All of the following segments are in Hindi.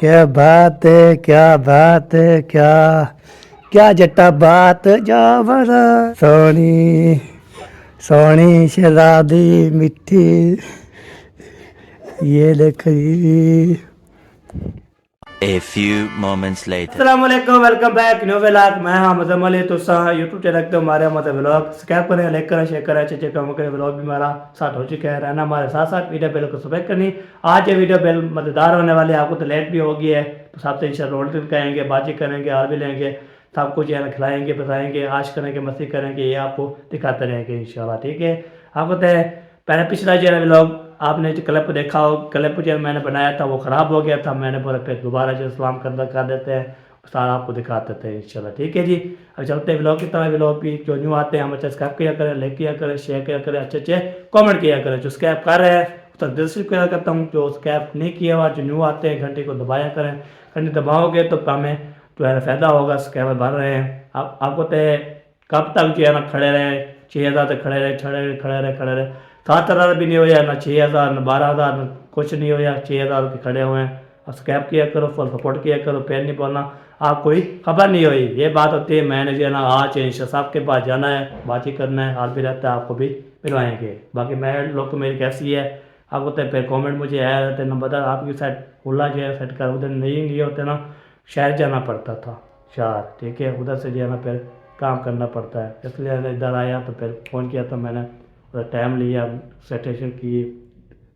क्या बात है, क्या बात है, क्या क्या जट्टा बात जावरा। सोनी सोनी शहजादी मिठी, ये देखी। A few moments later. अस्सलाम वालेकुम, वेलकम बैक न्यू व्लॉग। मैं हाँ मजम अली तुसा यूट्यूब चैनल पे हमारे मतलब व्लॉग सब्सक्राइब करें, लाइक करें, शेयर करें, अच्छे अच्छे काम करें। व्लॉग भी हमारा साथ हो चुका है, रहना हमारे साथ साथ। वीडियो बेल को सब्सक्राइब करनी। आज ये वीडियो बेल मजेदार होने वाली है, आपको तो लेट भी हो गई है तो सबसे इंशाल्लाह रोटी कहेंगे, बातचीत करेंगे, और भी लेंगे, सब कुछ है ना, खिलाएंगे, बताएंगे, आश करेंगे, मस्ती करेंगे, ये आपको दिखाते रहेंगे इंशाल्लाह। ठीक है, आपको तो पहले पिछला जो है व्लॉग आपने जो क्लिप देखा हो, क्लिप जो मैंने बनाया था वो ख़राब हो गया था। मैंने बोला फिर दोबारा जो इस्लाम कर देते हैं, सारा आपको दिखा देते हैं इंशाल्लाह। ठीक है जी, अब चलते हैं व्लॉग की तरह। व्लॉग भी जो न्यू आते हैं हम सब्सक्राइब किया करें, लाइक किया करें, शेयर किया करें, अच्छे अच्छे कमेंट किया करें। जो सब्सक्राइब कर रहे हैं तो दिल से किया करता हूँ, जो सब्सक्राइब नहीं किया हुआ, जो न्यू आते हैं, घंटे को दबाया करें। घंटे दबाओगे तो हमें जो है फ़ायदा होगा। सब्सक्राइबर बढ़ रहे हैं, आपको तो कब तक जो है ना खड़े रहे, 6,000 तक खड़े रहे, खड़े रहे 7,000 भी नहीं हो या ना 6,000 ना 12,000, ना कुछ नहीं हो या 6,000 के खड़े हुए हैं। और स्कैप किया करो, फुल सपोर्ट किया करो, पैर नहीं बोलना, आप कोई खबर नहीं हुई। ये बात होती है, मैंने जो है ना आज इंशा साहब के पास जाना है, बातचीत करना है, हाल भी रहता है, आपको भी मिलवाएंगे। बाकी मैं लोग तो मेरी कैसी है आपको तो फिर कॉमेंट मुझे आया रहते ना, बता आपकी साइड ओला जो है सेट कर, उधर नहीं होते ना, शहर जाना पड़ता था शहर। ठीक है, उधर से जो है ना फिर काम करना पड़ता है, इसलिए इधर आया तो फिर फ़ोन किया तो मैंने थोड़ा टाइम लिया, सेटेशन की,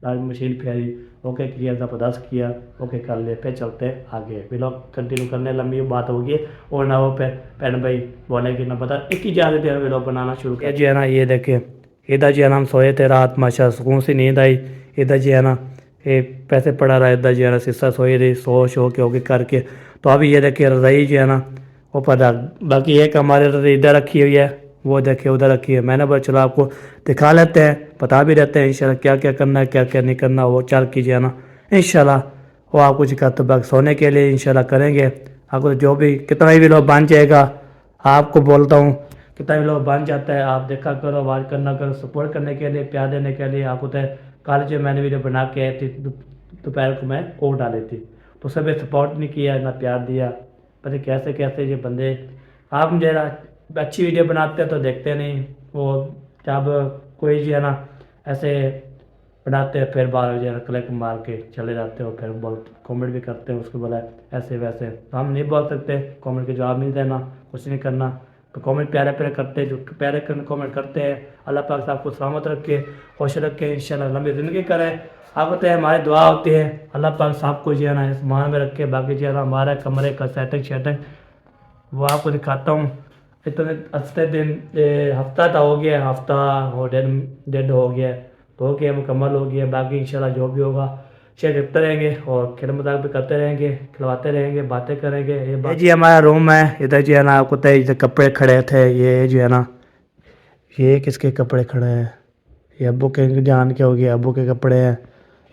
आज मशीन फेरी, ओके किया, ज़बरदस्त किया, ओके कर लिया, फिर चलते आगे। व्लॉग कंटिन्यू करने, लंबी बात होगी और ना वो पैन भाई बोले कि ना पता एक ही ज़्यादा देर व्लॉग बनाना शुरू किया जी है ना। ये देखे इधर जी है ना, हम सोए थे रात, माशा सुकून से नींद आई। इधर जी है ना ये पैसे पड़ा रहा, इधर जी है ना सिस्सा सोई रही, सो के होके करके। तो अभी ये देखिए रज़ाई जो है ना वो पता, बाकी एक हमारे रज़ाई इधर रखी हुई है, वो देखिए उधर रखी है। मैंने बोला चलो आपको दिखा लेते हैं, बता भी देते हैं इंशाल्लाह क्या क्या करना है, क्या क्या नहीं करना, वो चल कीजिए ना इंशाल्लाह। वो आपको दिखाते बाकी सोने के लिए इंशाल्लाह करेंगे। आपको जो भी कितना भी लोग बन जाएगा, आपको बोलता हूँ कितना भी लोग बन जाता है, आप देखा करो, आवाज़ करना करो, सपोर्ट करने के लिए, प्यार देने के लिए। आपको तो कल जो मैंने वीडियो बना के आई थी दोपहर को मैं वो डाली थी, तो सभी सपोर्ट नहीं किया ना प्यार दिया। पता कैसे कैसे ये बंदे, आप मुझे अच्छी वीडियो बनाते हैं तो देखते नहीं, वो जब कोई जो है ना ऐसे बनाते हैं फिर बार जो है ना क्लिक मार के चले जाते हो, फिर बोल कमेंट भी करते हैं उसको बोला ऐसे वैसे, तो हम नहीं बोल सकते, कमेंट के जवाब नहीं देना, कुछ नहीं करना। तो कमेंट प्यारे प्यारे करते हैं, जो प्यारे कमेंट करते हैं, अल्लाह पाक आपको सलामत रखे, खुश रखे, इंशाल्लाह लंबी ज़िंदगी करे। आपको तो हमारी दुआ होती है, अल्लाह पाक सबको जो है ना इस मान में रखे। बाकी जो है ना हमारे कमरे का सेटिंग शेटिंग वो आपको दिखाता हूँ। इतने हफ्ते दिन हफ्ता तो हो गया, हफ्ता और डेढ़ हो गया, तो हो गया, मुकम्मल हो गया। बाकी इंशाल्लाह जो भी होगा शेयर करते रहेंगे और खेल मजाक भी करते रहेंगे, खिलवाते रहेंगे, बातें करेंगे। ये जी हमारा रूम है, इधर जो है ना आपको तो इधर कपड़े खड़े थे, ये जो है ना ये किसके कपड़े खड़े हैं, ये अब्बू के जान के हो गए, अब्बू के कपड़े हैं।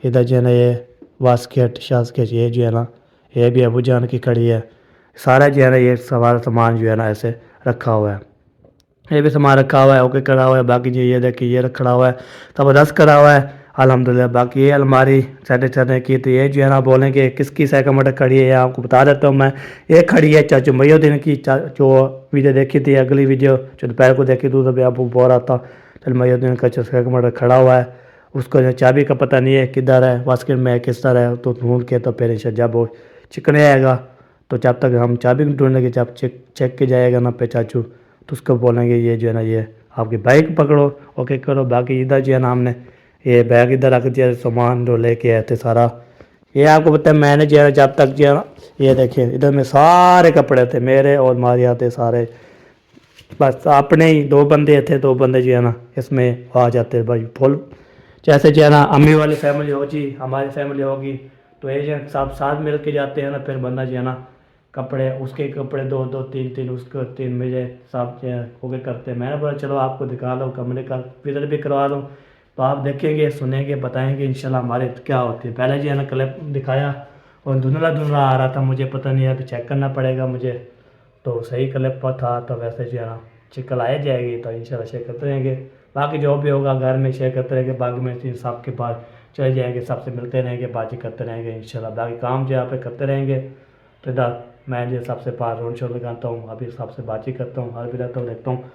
इधर जो है ना ये वास्केट शास्केट, ये जो है ना ये भी अबू जान की खड़ी है। सारा जो है ना ये सारा सामान जो है ना ऐसे रखा हुआ है, ये भी सामान रखा हुआ है, ओके करा हुआ है। बाकी जो ये देखिए ये खड़ा हुआ है, ज़बरदस्त करा हुआ है अल्हम्दुलिल्लाह। बाकी ये अलमारी सेट करने की, तो ये जो है ना बोलेंगे किसकी सेकंड खड़ी है, ये आपको बता देता हूँ मैं। ये खड़ी है चाचू मईउद्दीन की, जो वीडियो देखी थी, अगली वीडियो जो दोपहर को देखी थी, तो भी आपको बोल रहा था चल मईउद्दीन का सेकंड खड़ा हुआ है। उसको जो चाबी का पता नहीं है किधर है, बास्केट में है किस तरह है, तो ढूंढ के तो फिर जब वो चिकने आएगा, तो जब तक हम चाबी ढूंढेंगे, जब चेक के जाएगा ना पे चाचू, तो उसको बोलेंगे ये जो है ना ये आपकी बाइक पकड़ो, ओके करो। बाकी इधर जो है ना हमने ये बैग इधर रख दिया, सामान जो लेके आए थे सारा। ये आपको पता है मैंने जो है ना जब तक जो है ना ये देखिए इधर में सारे कपड़े थे मेरे और मारिया थे सारे, बस अपने ही दो बंदे थे, दो बंदे जो है ना इसमें आ जाते भाई फुल। जैसे जो है ना अम्मी वाली फैमिली हो जी, हमारी फैमिली होगी, तो ये जो सब साथ मिल के जाते हैं ना, फिर बंदा जो है ना कपड़े, उसके कपड़े दो दो तीन तीन, उसके तीन मेरे सब जो है हो गए करते हैं। मैंने बोला चलो आपको दिखा लो, कमरे का विजिट भी करवा लो, तो आप देखेंगे, सुनेंगे, बताएंगे इंशाल्लाह हमारे क्या होती है। पहले जो है ना क्लिप दिखाया और धुंधला धुंधला आ रहा था, मुझे पता नहीं है, तो चेक करना पड़ेगा मुझे, तो सही क्लिप पर था, तो वैसे जो है ना चिकल आ जाएगी, तो इंशाल्लाह शेयर करते रहेंगे। बाकी जो भी होगा घर में शेयर करते रहेंगे। बाकी मैं इन सब के पास चले जाएंगे, सबसे मिलते रहेंगे, बातें करते रहेंगे इंशाल्लाह। बाकी काम जो यहाँ पे करते रहेंगे। तो इधर मैं जो सबसे पास रोड शो लगाता हूँ, अभी सबसे बातचीत करता हूँ, हर भी रहता हूँ, देखता हूँ।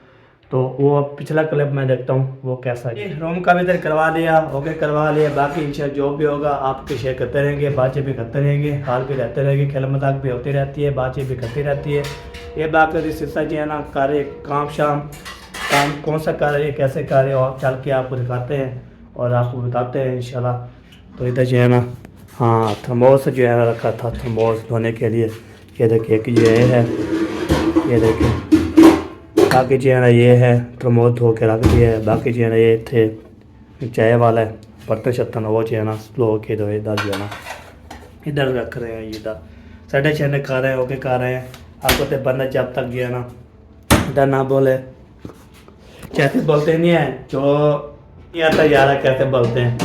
तो वो पिछला क्लिप मैं देखता हूँ वो कैसा है। रूम का भी इधर करवा लिया, ओके करवा लिया। बाकी इंशाल्लाह जो भी होगा आपके शेयर करते रहेंगे, बातचीत भी करते रहेंगे, हाल भी रहते रहेंगे, खेल मजाक भी होती रहती है, बातचीत भी करती रहती है। ये बाकी सिलसिला जो है ना, कार्य काम शाम काम कौन सा कार्य है, कैसे कार्य और चल के आपको दिखाते हैं और आपको बताते हैं इंशाल्लाह। तो इधर जो है ना, हाँ थर्मोस जो है रखा था, थर्मोस धोने के लिए। ये देखिए कि ये है, ये देखिए। बाकी जो है ना ये है थर्मोस धो के रख दिया है। बाकी जो है ना ये थे चाय वाला है, बर्तन शर्तन वो जो है ना स्लो के दो इधर जो है ना इधर रख रहे हैं। ये इधर साढ़े छः खा रहे हैं, ओके खा रहे हैं। आपको तो बंदा जब तक जो है ना इधर ना बोले, कैसे बोलते नहीं है जो नहीं आता यार कैसे बोलते हैं।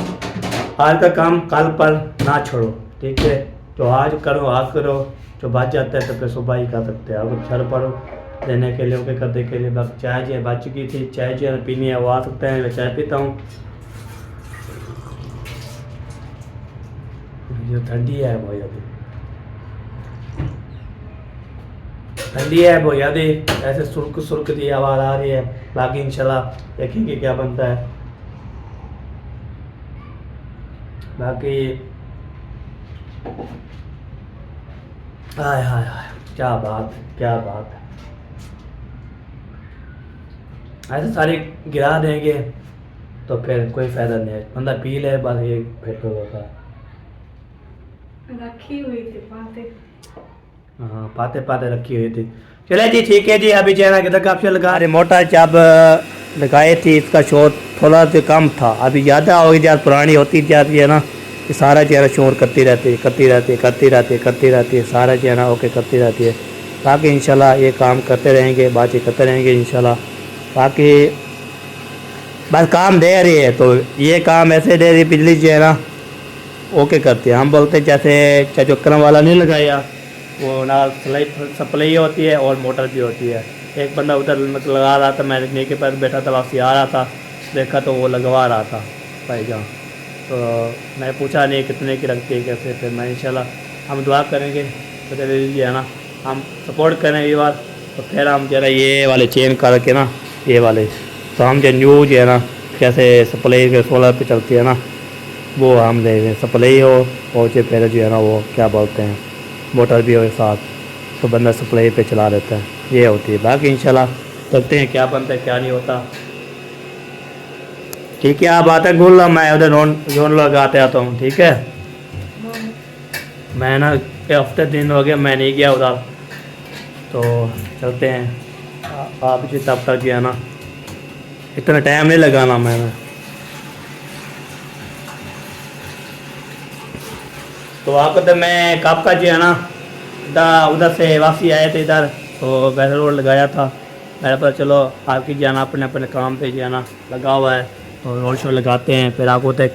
आज का काम कल पर ना छोड़ो, ठीक है। जो आज करो आज करो, जो बच जाता है तो फिर सुबह ही कर सकते हैं। अगर छड़ पड़ो देने के लिए, ओके करने के लिए। बाकी चाय जो है बच चुकी थी, चाय जो है पीनी है वो आ सकते हैं, मैं चाय पीता हूँ। जो ठंडी है वो अभी ठंडी है वो याद ऐसे सुर्ख सुर्ख की आवाज़ आ रही है। बाकी इंशाल्लाह देखेंगे क्या बनता है। बाकी हाय हाय हाय क्या बात है, क्या बात है। ऐसे सारे गिरा देंगे तो फिर कोई फ़ायदा नहीं है। बंदा पी ले बस, ये पेट्रोल होता है। रखी हुई थी पाते। हाँ पाते पाते रखी हुई थी। चले जी ठीक है जी। अभी चेहरा किधर काफी लगा रहे मोटा जब लगाए थी, इसका शोर थोड़ा सा कम था। अभी ज़्यादा होगी जब पुरानी होती जाती है ना, कि सारा चेहरा शोर करती रहती है, करती रहती है, करती रहती है, करती रहती है, सारा चेहरा ओके करती रहती है। बाकी इंशाल्लाह ये काम करते रहेंगे, बातचीत करते रहेंगे इंशाल्लाह। बाकी बस काम दे रही है तो ये काम ऐसे दे रही बिजली जो है ना ओके करती है। हम बोलते जैसे चौक्रम वाला नहीं लगाया, वो ना सप्लाई होती है और मोटर भी होती है। एक बंदा उधर मतलब लगा रहा था, मैं देखने के पास बैठा था, वापसी आ रहा था, देखा तो वो लगवा रहा था भाईजान। तो मैं पूछा नहीं कितने की रखती है कैसे। फिर मैं इंशाल्लाह हम दुआ करेंगे तो जो है ना हम सपोर्ट करें ये बात। तो फिर हम जो है ये वाले चेंज करके ना ये वाले, तो हम जो न्यू जो है ना कैसे सप्लाई के सोलर पे चलती है ना वो हम ले लें। सप्लाई हो और जो फिर जो है ना वो क्या बोलते हैं मोटर भी हो साथ, तो बंदा सप्लाई पे चला देता है, ये होती है। बाकी इंशाल्लाह देखते हैं क्या बनता है क्या नहीं होता। ठीक है आप आते घूम लो, मैं उधर जोन लगाते आता हूँ, ठीक है। मैं ना हफ्ते दिन हो गया मैं नहीं गया उधर, तो चलते हैं। आप जी तब तक जो है ना इतना टाइम नहीं लगाना मैंने। तो आपको तो मैं कब का जो है ना उधर से वापसी आए थे इधर, तो वैसे रोड लगाया था। मेरे पर चलो आपकी जो है ना अपने अपने काम पे जो है ना लगा हुआ है, तो रोड शो लगाते हैं। फिर आपको तक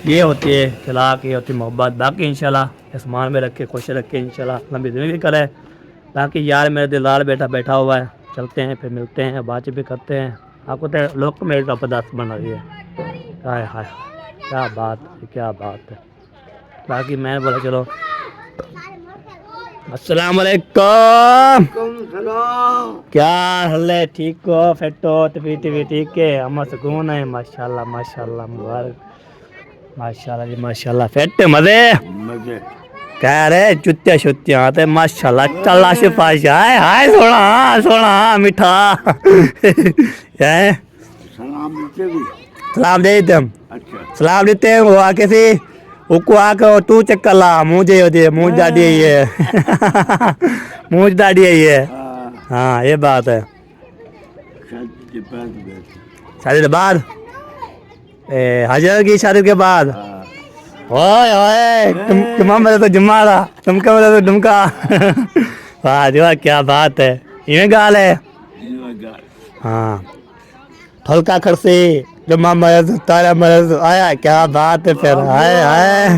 ये होती है चलाक, ये होती है मोहब्बत। बाकी इंशाल्लाह आसमान में रख के खुश रख के इंशाल्लाह लंबी ज़िंदगी करे। बाकी यार मेरे दिलदार बेटा बैठा हुआ है, चलते हैं फिर मिलते हैं, बातचीत भी करते हैं। आपको तो लोग मेरे ज़बरदस्त बन रही है। हाय हाय क्या बात है, क्या बात है। बाकी मैंने बोला चलो अस्सलाम वालेकुम, क्या हाल है, ठीक हो, फिट हो, तबीयत भी ठीक है, हम सुकून है, माशाल्लाह माशाल्लाह मुबारक, माशाल्लाह जी माशाल्लाह, फिट मजे कह रहे जुत्ते शुत्ते आते माशाल्लाह। चल शिफाश हाय हाय सोना सोना मीठा है। सलाम दे देते हम, सलाम देते हैं। वो आके सी उसको आके तू चक्कर ला, मुझे होती है मुझ दाढ़ी है ये मुझ दाढ़ी है ये। हाँ ये बात है। शादी के बाद हजर की शादी के बाद ओए ओए तुम मेरे तो जुम्मा था, तुमका मेरे तो दुमका वाह जी वाह क्या बात है। ये गाल है हाँ हल्का खरसी जुम्मा मरद तारा मरद आया, क्या बात है। फिर आए आए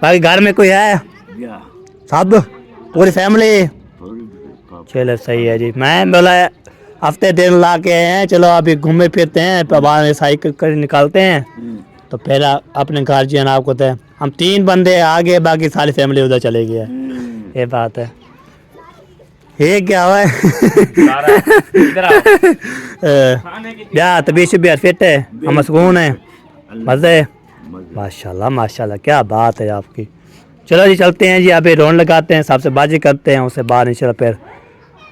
बाकी घर में कोई है सब पूरी फैमिली? चलो सही है जी। मैं बोला हफ्ते दिन ला के हैं, चलो अभी घूमे फिरते हैं, बाद साइकिल कर निकालते हैं, तो फिर अपने घर जो है ना आपको तो हम 3 बंदे आगे बाकी सारी फैमिली उधर चले गई है। ये बात है। ये क्या हुआ है? या तबीयत शबीयत फिट है, हम सुकून है, मज़े है। माशाल्लाह माशाल्लाह, क्या बात है आपकी। चलो जी चलते हैं जी, अभी रौन लगाते हैं, सबसे बाजी करते हैं, उससे बाद इंशाल्लाह फिर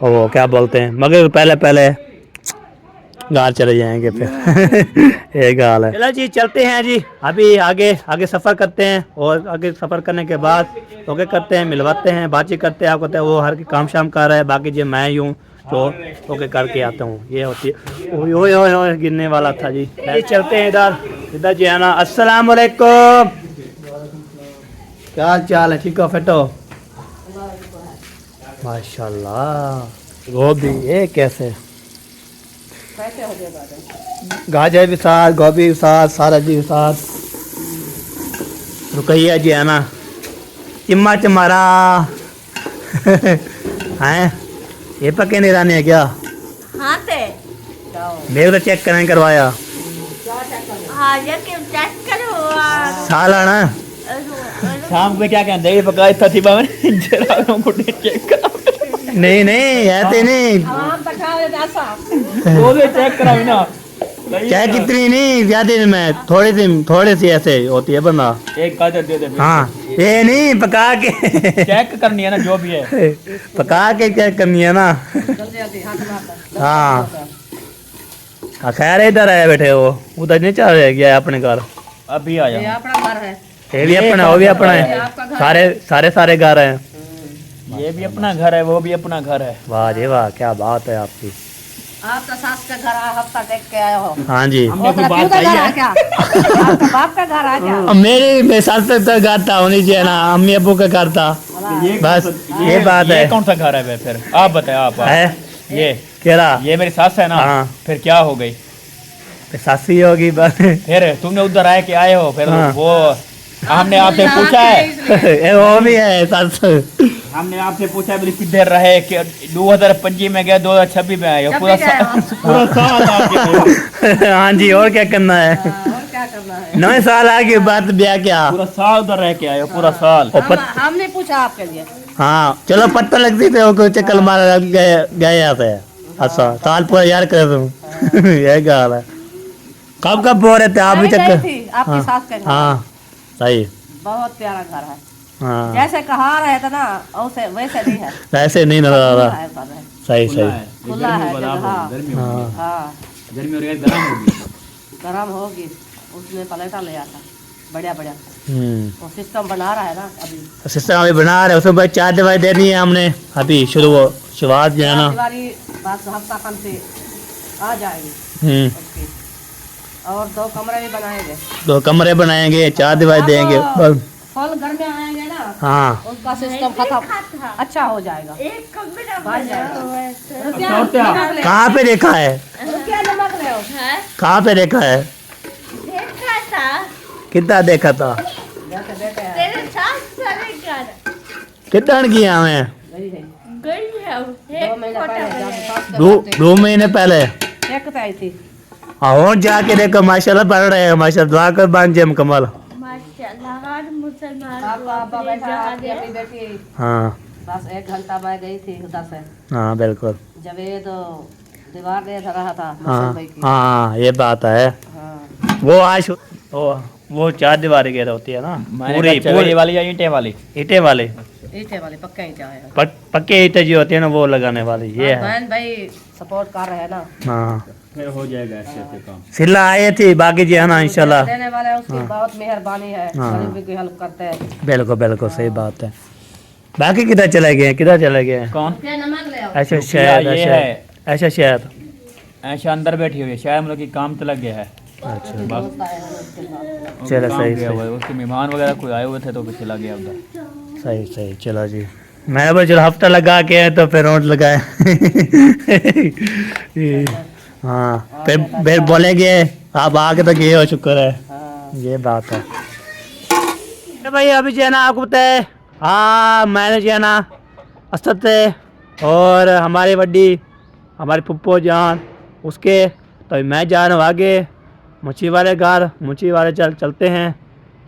वो क्या बोलते हैं, मगर पहले घर चले जाएंगे फिर। एक गाल है। चलो जी चलते हैं जी, अभी आगे सफ़र करते हैं, और आगे सफ़र करने के बाद ओके करते हैं, मिलवाते हैं, बातचीत करते हैं। आपको तो वो हर की काम शाम कर रहा है, बाकी जो मैं यूँ तो ओके करके आता हूँ। ये होती है। ओए गिरने वाला था जी। ये चलते हैं इधर जी है ना। अस्सलाम वालेकुम, क्या हाल चाल है? ठीक हो, फिट हो? माशाल्लाह। गोभी ये कैसे? गाजर भी साथ, गोभी भी साथ, सारा जी भी साथ। रुकैया जी है ना, चिम्मा चमारा हैं। ये पके नहीं रहने है क्या? हाँ थे मेरे तो चेक कराने करवाया। हाँ ये क्यों चेक करो साल आना शाम को क्या कहते हैं पका इतना थी बावन जरा को चेक करा नहीं ऐसे नहीं, हम बताओ दासा वो भी चेक करा ना चाहे कितनी नहीं ज्यादा में, थोड़ी सी ऐसे होती है बंदा। एक गाजर दे दे हाँ ये नहीं पका के चेक करनी है ना जो भी है पका के चेक करनी है ना। हाँ खैर इधर है बैठे, वो उधर नहीं चल रहा गया अपने घर। अभी आया ये अपना घर है, ये भी अपना, वो भी अपना है, सारे घर हैं। ये भी अपना घर है, वो भी अपना घर है। वाह जी वाह, क्या बात है आपकी। आप तो सास का घर हफ्ता टेक के आए हो। हाँ जी, हमने कोई क्यों बात का कही घर है है क्या? आपका बाप का घर है क्या? मेरे साथ तो घर था होनी चाहिए ना, अम्मी अबू का घर था, बस ये बात है। ये कौन सा घर है बे फिर आप बताए आप है ये केरा ये मेरी सास है ना। हाँ। फिर क्या हो गई? सासी होगी बस। फिर तुमने उधर आए के आए हो फिर हाँ। वो हमने आपसे पूछा है, ये वो भी है सास। हमने आपसे पूछा है किधर रहे कि 2025 में गए 2026 में आए हो, पूरा साल आपके हाँ जी, और क्या करना है, और क्या करना है? 9 साल आगे बात ब्याह क्या। पूरा साल उधर रह के आए हो, पूरा साल। हमने पूछा आपके लिए। हाँ चलो पत्ता लगती थे वो चक्कर मार गए यहाँ से। अच्छा साल पूरा यार करे तुम। ये गाल है। कब बोल रहे थे आप भी मैं गई चक्कर? थी आपकी सास के घर। हाँ सही। बहुत प्यारा घर है, हाँ जैसे कहा रहे थे ना वैसे नहीं है। वैसे नहीं नजर आ रहा। खुला है घर है। सही सही। खुला है जगह। हाँ हाँ गर्मी हो रही है, गर्म होगी। गरम होगी, उसने पलेटा ले आता बढ़िया बढ़िया। हम्म, वो सिस्टम बना रहा है ना अभी। सिस्टम अभी बना रहे, उसमें 4 दवाई देनी है हमने अभी शुरुआत जो है ना। दिवाली बस हफ्ता खन से आ जाएगी उसकी। और 2 कमरे भी बनाएंगे। 2 कमरे बनाएंगे, 4 दवाई देंगे बस। फल घर में आएंगे ना, हाँ उसका सिस्टम खत्म अच्छा हो जाएगा। एक कमरा बन जाएगा। रुपया नमक ले कहाँ पे देखा है, रुपया नमक ले आओ। है कहाँ पे देखा है, देखा था कितना देखा था, जैसे देते हैं तेरे साथ सारे घर कितना किया हमें। गई है। गई है 2 महीने पहले जब सास के 2 महीने पहले देखते आई थी। और जाके देखो माशाल्लाह पढ़ रहे हैं, माशाल्लाह दुआ कर बांध जे मुकम्मल। माशाल्लाह हर मुसलमान आपका अब्बा बैठा आपकी अपनी बेटी। हाँ बस 1 घंटा मैं गई थी उधर से, हाँ बिल्कुल। जब ये तो दीवार दे रहा था हाँ मुसलमान की। हाँ ये बात है। हाँ वो आज वो 4 दीवारी गेर होती है ना, पूरी वाली या ईंटें वाली? ईंटे वाले ईंटे वाली पक्का ईंटे है। पक्के ईंटे जो होती है ना वो लगाने वाली ये है। बहन भाई सपोर्ट कर रहे हैं ना, हाँ फिर हो जाएगा ऐसे ऐसे काम। सिला आए थी बाकी जी है ना इंशाल्लाह। देने वाले उसकी बहुत मेहरबानी है, हाँ। गरीबी की हेल्प करते हैं। बिल्कुल सही बात है। बाकी किधर चले गए, कौन? रुपया नमक ले आओ। ऐसा ये है ऐसा शायद। ऐसा अंदर बैठी हुई है, शायद मतलब कि काम तो लग गया है। अच्छा दोस्त आए हैं उसके साथ। चलो काम सही गया हुआ है, उसके मेहमान वगैरह कोई आए हुए थे तो फिर चला गया उधर। सही चलो जी। मैं बोल चलो हफ्ता लगा के है तो फिर रोड लगाए। हाँ फिर बोलेंगे आप आके तो गए हो, शुक्र है। हाँ ये बात है। अरे भाई अभी जो है ना आपको पता है, हाँ मैंने जो है ना असद थे और हमारी फुप्पो जान उसके, तो मैं जा रहा हूँ आगे मुची वाले चलते हैं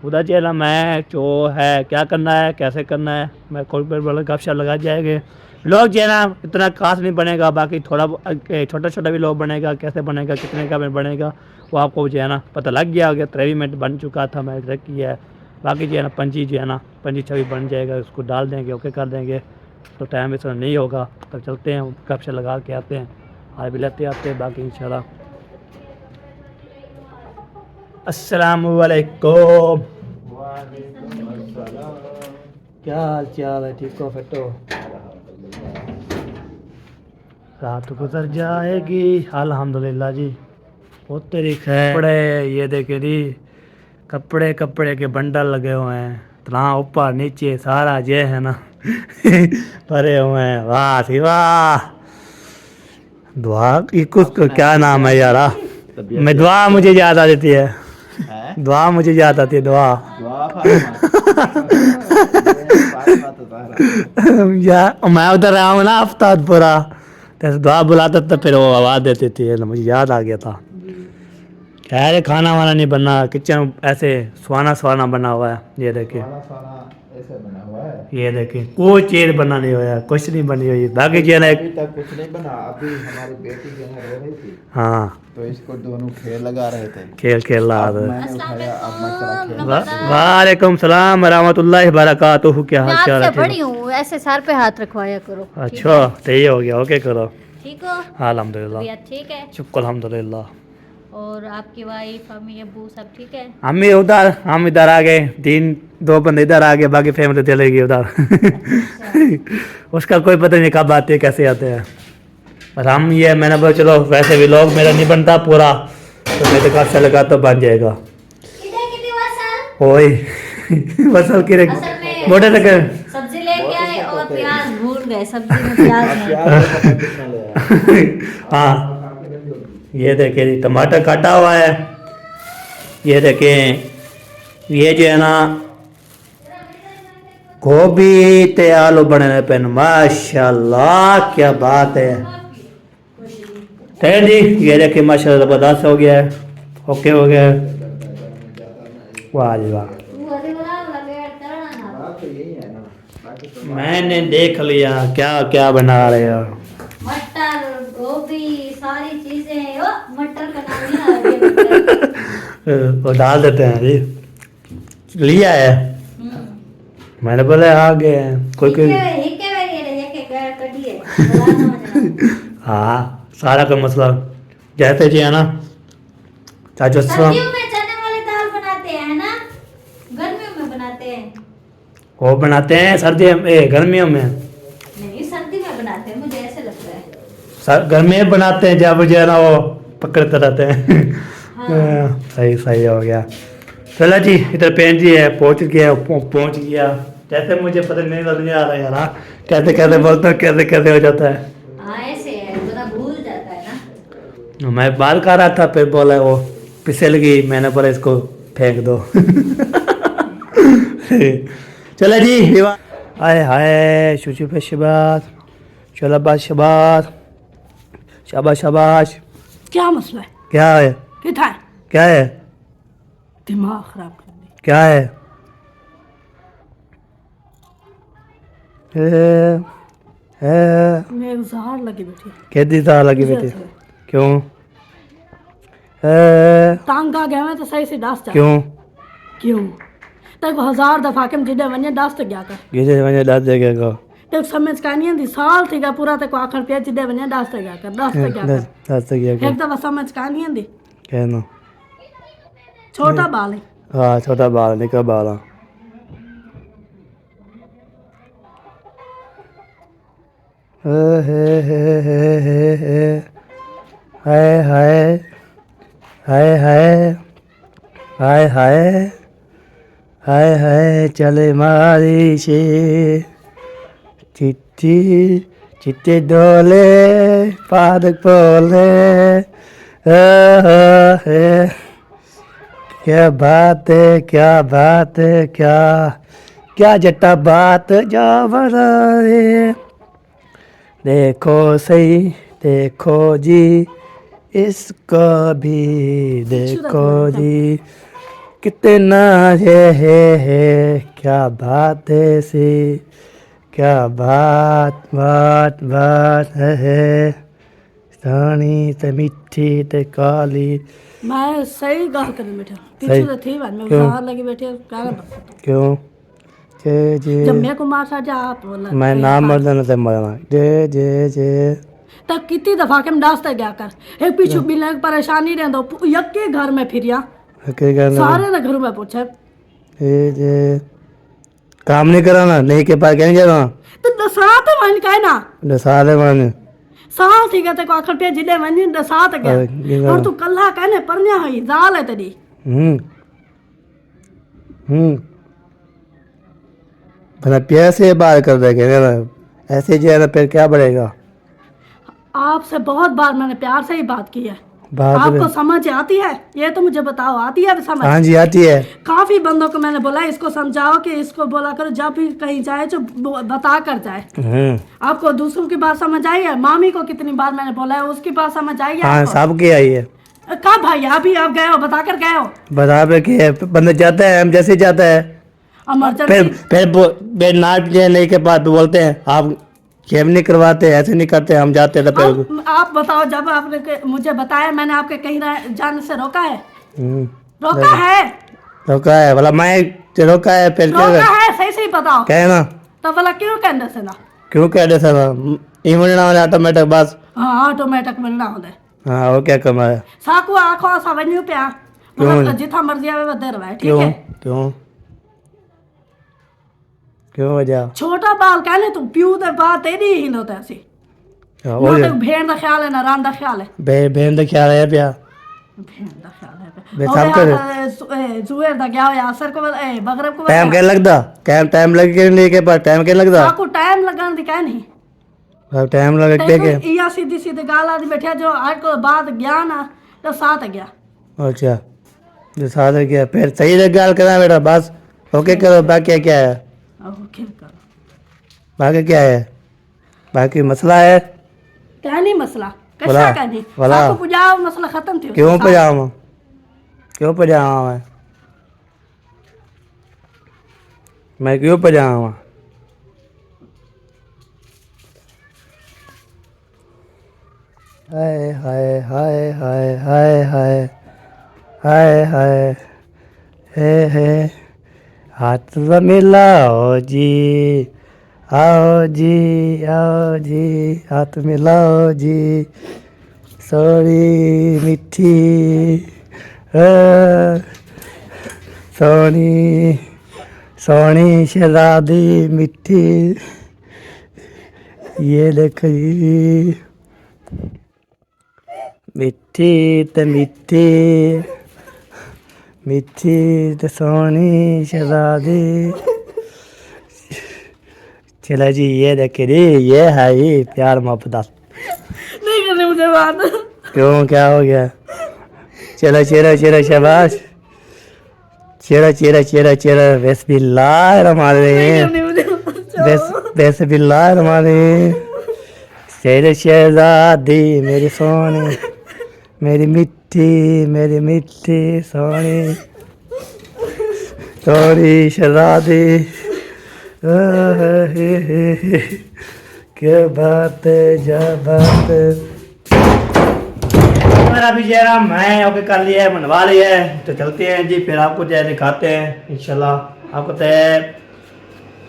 उधर जो है ना। मैं जो है क्या करना है कैसे करना है मैं कोई बोला गपशप लगा जाएंगे। लोग जो है ना इतना खास नहीं बनेगा, बाकी थोड़ा छोटा छोटा भी लोग बनेगा, कैसे बनेगा कितने का बनेगा वो आपको जो है ना पता लग गया होगा। 3 मिनट बन चुका था, मैं ट्रैक किया है। बाकी जो है ना पंजी जो है ना पंजी छवि बन जाएगा, उसको डाल देंगे ओके कर देंगे तो टाइम इतना नहीं होगा। तब चलते हैं गपशप लगा के आते हैं, आज भी लेते आते हैं बाकी इंशाल्लाह। अस्सलामु अलैकुम, क्या हाल चाल है? ठीक हो फिट हो? रात गुजर जाएगी अल्हम्दुलिल्लाह जी। वो तेरी खैर। कपड़े ये देखे जी, कपड़े के बंडल लगे हुए हैं, इतना ऊपर नीचे सारा ये है ना भरे हुए हैं। वाह सी वाह। दुआ की कुछ क्या नाम है यार? मैं दुआ मुझे याद आ जाती है, दुआ मुझे याद आती है दुआ। यार मैं उधर रहा हूँ ना आफ्ताबपुरा, तो दुआ बुलाता था फिर वो आवाज़ देती थी, मुझे याद आ गया था। खैर खाना वाना नहीं बना, किचन ऐसे सुहाना बना हुआ है। ये देखिए ये देखिए कोई चीज बना नहीं हुआ, कुछ नहीं बनी हुई। बाकी जो है ना अभी तक कुछ नहीं बना। अभी हमारी बेटी जो है रो रही थी, हाँ तो इसको दोनों खेल लगा रहे थे। खेल रहा था। मैंने उठाया, अब मैं चला खेल। वालेकुम सलाम रहमतुल्लाहि बरकातुहू। क्या हाल चाल है? बड़ी हूँ, ऐसे सर पे हाथ रखवाया करो। अच्छा तो ये हो गया, ओके करो। ठीक हो? अल्हम्दुलिल्लाह तबीयत ठीक है? शुक्र अल्हम्दुलिल्लाह। और आपकी वाइफ अम्मी अब्बू सब ठीक है? हम इधर आ गए, 2 बंदे इधर आ गए, बाकी फैमिली चले गई उधर। उसका कोई पता नहीं कब आते हैं कैसे आते हैं। और हम ये मैंने बोला चलो वैसे भी लोग मेरा नहीं बनता पूरा, तो मैं तो काफी लगा तो बन जाएगा। ओए वसल की मोटे तक सब्जी लेके आए और प्याज भूल गए, सब्जी में प्याज नहीं। हाँ ये देखें टमाटर काटा हुआ है, ये देखें ये जो है ना गोभी ते आलू बने पे माशाल्लाह क्या बात है। जी ये देखिए माशाल्लाह जबरदस्त हो गया है, ओके हो गया है। वाह जी वाह, मैंने देख लिया क्या क्या बना रहे हो। मटर गोभी सारी चीजें। ओ मटर का नाम नहीं आ रही है। वो डाल देते हैं जी, लिया है मैंने बोला आ गए कोई हाँ सारा का मसला जैसे जी है ना चाचो सर्दियों में चने वाली दाल बनाते हैं ना, गर्मियों में बनाते हैं? वो बनाते हैं सर्दियों में गर्मियों में नहीं सर्दी में बनाते हैं, मुझे ऐसे लगता है। गर्मी में बनाते हैं जब जो है ना वो पकड़ते रहते हैं। हाँ। सही हो गया। चलो जी इधर पेन जी है पहुंच गया। जैसे मुझे पता नहीं आ रहा है यार, कैसे कैसे बोलता हूँ कैसे हो जाता है। हाँ ऐसे है, बड़ा भूल जाता है ना। मैं बाल कर रहा था फिर बोला वो फिसल गई, मैंने बोला इसको फेंक दो। चलो जी हाय हाय शुचु पे शबाश, चलो शाबाश शाबाश। क्या मसला है? क्या है कितना है? क्या है दिमाग खराब कर दी। क्या है? मेरे जार लगी बैठी। कैदी जार लगी बेटी? क्यों? टांग आ गया मैं तो सही से डांस क्यों? तक 1000 दफा के जिदे वने डांस गया कर गिजे वने डांस देगा तो समझ का नहीं आंदी साल थी पूरा तक आखर पे जिदे वने डांस गया कर एक दफा समझ का नहीं आंदी कहना छोटा बाल है। हाँ छोटा बाल निका बाल हाय हाय हाय हाय हाय हाय हाय हाय चले मारी से चिट्टी डोले पादक बोले क्या बात है क्या जट्टा बात जा रे। देखो सही देखो जी इसको भी देखो जी कितना है क्या बात है सी क्या बात है सानी ते मिठी ते काली मैं सही गाल कर बैठा सही। पीछे तो थी बात मैं क्यों? बाहर लगी बैठी गाना क्यों जे जे जब मैं को मार सा जा आप बोला मैं नाम मरना न ते मरना जे जे जे तब कितनी दफा के डांसते गया कर एक पीछे बिना परेशानी रहंदो यके घर में फिरिया के करना सारे ने घर में पूछे जे जे काम नहीं कराना नहीं के पास क्या नहीं जाना तो दसात मन का ना सारे मन साल थी गए को आखिर पे जिले मन दसात अरे, गया और तू कल्ला कहने परन्या हई जाल है तेरी भला पैसे बाहर कर देंगे ना ऐसे जो है ना फिर क्या बढ़ेगा आपसे बहुत बार मैंने प्यार से ही बात की है बात आपको समझ आती है ये तो मुझे बताओ आती है समझ हाँ जी आती है काफी बंदों को मैंने बोला इसको समझाओ कि इसको बोला करो जब भी कहीं जाए तो बता कर जाए आपको दूसरों की बात समझ आई है मामी को कितनी बार मैंने बोला है उसकी बात समझ आई है हाँ आपको? सबकी आई है कब भाई अभी आप गए हो बता कर गए हो बराबर की है बंदा जाता है हम जैसे जाता है इमरजेंसी फिर नाट नहीं के बाद बोलते हैं आप खेम नहीं करवाते ऐसे नहीं करते हम जाते हैं तो फिर आप बताओ जब आपने मुझे बताया मैंने आपके कहीं जाने से रोका है रोका है भला मैं रोका है फिर क्या रोका है सही सही बताओ क्या है ना तो भला क्यों कहने से ना क्यों कह रहे सर इमरना वाले ऑटोमेटिक बस हाँ ऑटोमेटिक मिलना होता है हाँ वो क्या कमा है साकू आखो सा वन्यू पे मतलब जिथा मर्जी आवे वो देर ठीक क्यों है क्यों क्यों वजह छोटा बाल कहने तू प्यू दे बात तेरी ही लो तैसी वो ना तो भेड़ दा ख्याल है ना राम दा ख्याल है बहन का ख्याल है प्या भेड़ दा ख्याल है बे सब कर जुएर दा गया या असर को बगरब को टाइम क्या लगता टाइम लग के नहीं के पास टाइम क्या लगता साकू टाइम लगाने दी कह नहीं टाइम लगे के या सीधी सीधी गाल आदि बैठा जो आज को बाद गया ना तो साथ गया अच्छा जो साथ गया फिर सही गाल करा बेटा बस ओके करो बाकी क्या है ओके करो बाकी क्या है बाकी मसला है क्या नहीं मसला भला- कैसा का नहीं भला। साकू पुजाओ मसला खत्म थी क्यों पजामा मैं क्यों पजामा हाय हाय हाय हाय हाय हाय हाय हाय हे हाथ मिलाओ जी आओ जी हाथ मिलाओ जी सोनी मिठी सोनी शहजादी मिठी ये देखो जी मिठी ते सोनी शहजादी चला जी ये देखे जी ये है ही प्यार मोहब्बत नहीं करने मुझे बात क्यों क्या हो गया चलो चलो शाबाश चलो बिस्मिल्लाहिर्रहमानिर्रहीम बिस्मिल्लाहिर्रहमानिर्रहीम शेर शहजादी मेरी सोनी मेरी मिठी सोनी शहजादी क्या बात मेरा भी जयराम मैं ओके कर लिया है मनवा लिया है तो चलते हैं जी फिर आपको जय दिखाते हैं इंशाल्लाह आपको तो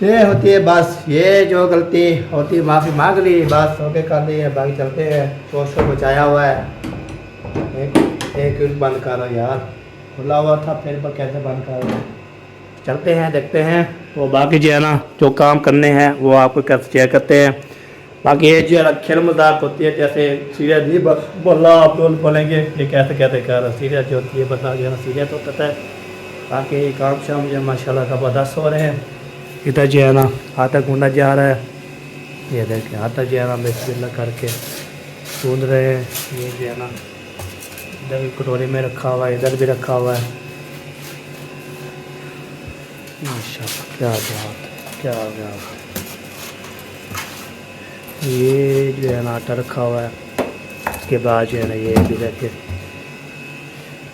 ये होती है बस ये जो गलती होती है माफ़ी मांग ली बस ओके कर ली है बाकी चलते हैं शोर बचाया हुआ है एक बंद करो यार खुला हुआ था फिर कैसे बंद करो चलते हैं देखते हैं वो बाकी जो है ना जो काम करने हैं वो आपको कैसे शेयर करते हैं बाकी ये जो है खेल मजाक होती है जैसे सीरियस नहीं बोला आप लोग बोलेंगे ये कैसे कैसे कर सीरियस जो होती है बंदा जो है ना सीरियस होता है बाकी काम शाम जो माशाल्लाह ज़बरदस्त हो रहे हैं इधर जो है ना आटा गूंदा जा रहा है ये देखिए आटा जो है ना बिस्मिल्लाह करके गूंद रहे हैं ये जो है ना इधर भी कटोरी में रखा हुआ है इधर भी रखा हुआ है माशाल्लाह क्या बात है ये जो है ना आटा रखा हुआ है उसके बाद जो है ना ये भी देखिए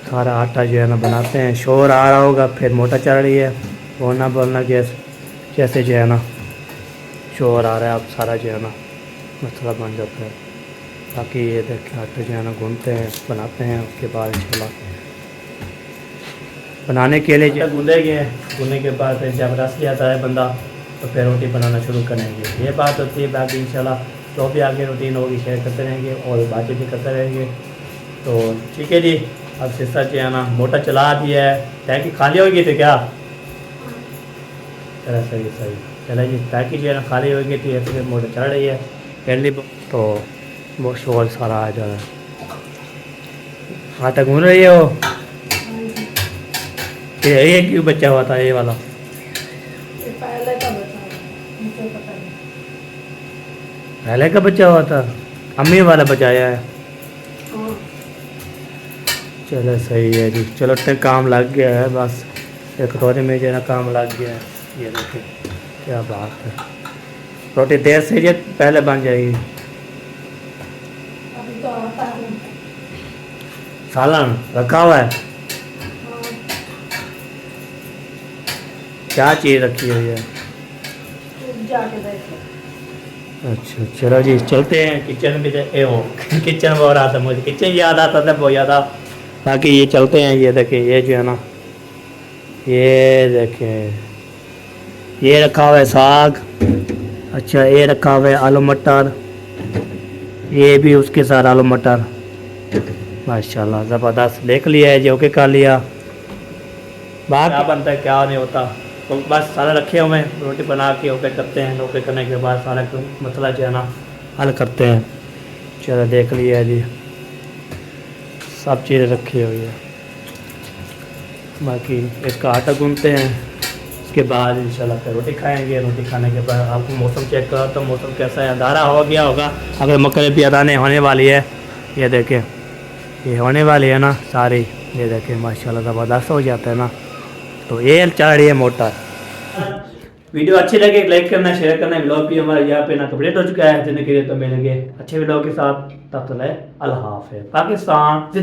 सारा आटा जो है ना बनाते हैं। शोर आ रहा होगा, फिर मोटर चल रही है, बोलना बोलना गैस जैसे जो है ना शोर आ रहा है, अब सारा जो है ना मसला बन जाता है। बाकी ये देखिए आटा जो है ना गूंदते हैं, बनाते हैं। उसके बाद इंशाल्लाह बनाने के लिए जो गूंदेंगे, गूंदने के बाद फिर जब रस जाता है बंदा तो फिर रोटी बनाना शुरू करेंगे। ये बात होती है। बाकी इंशाल्लाह जो भी आगे रूटीन होगी शेयर करते रहेंगे और बातें भी करते रहेंगे। तो ठीक है जी, अब सिस्टर जो है ना मोटर चला दिया है। टैंकी खाली होगी तो क्या चला सही सही चला जी, टैंकी जो है ना खाली होगी तो ये फिर मोटर चल रही है पहली तो बहुत शोर सारा आ जा रहा है। हाँ तक घूम रही है वो, ये क्यों बचा हुआ था ये वाला? पहले का बचा हुआ था, अम्मी वाला बचाया है। चलो सही है जी, चलो इतने काम लग गया है, बस एक कटोरे में जो है ना काम लग गया है। ये देखिए क्या बात है, रोटी देर से ये पहले बन जाएगी। सालन रखा हुआ है, क्या चीज़ रखी हुई है? अच्छा चलो जी चलते हैं किचन में। किचन में हो रहा था, मुझे किचन याद आता था बहुत ज़्यादा। बाकी ये चलते हैं, ये देखें ये जो है ना ये देखें ये रखा हुआ है साग। अच्छा ये रखा हुआ है आलू मटर, ये भी उसके साथ आलू मटर। माशाल्लाह ज़बरदस्त देख लिया है जो के कर लिया। बात क्या बनता है क्या नहीं होता, तो बस सारा रखे हुए हैं, रोटी बना के ओके करते हैं। ओके करने के बाद सारा मसला जो है ना हल करते हैं। चलो देख लिया है जी, सब चीज़ें रखी हुई है। बाकी इसका आटा गूंदते हैं, उसके बाद इंशाल्लाह फिर रोटी खाएंगे। रोटी खाने के बाद आपको मौसम चेक करो तो मौसम कैसा है, अंधारा हो गया होगा। अगर मकर भी अदाने होने वाली है, ये देखें ये होने वाली है ना सारी, ये देखें माशाल्लाह ज़बरदस्त हो जाता है ना। तो ये चल रही है मोटर। वीडियो अच्छी लगे लाइक करना, शेयर करना। ब्लॉग भी हमारे यहाँ पे ना कंप्लीट हो चुका है, जिन्हें के लिए तो मिलेंगे अच्छे वीडियो के साथ। तब तक अल्लाह हाफ़िज़। पाकिस्तान।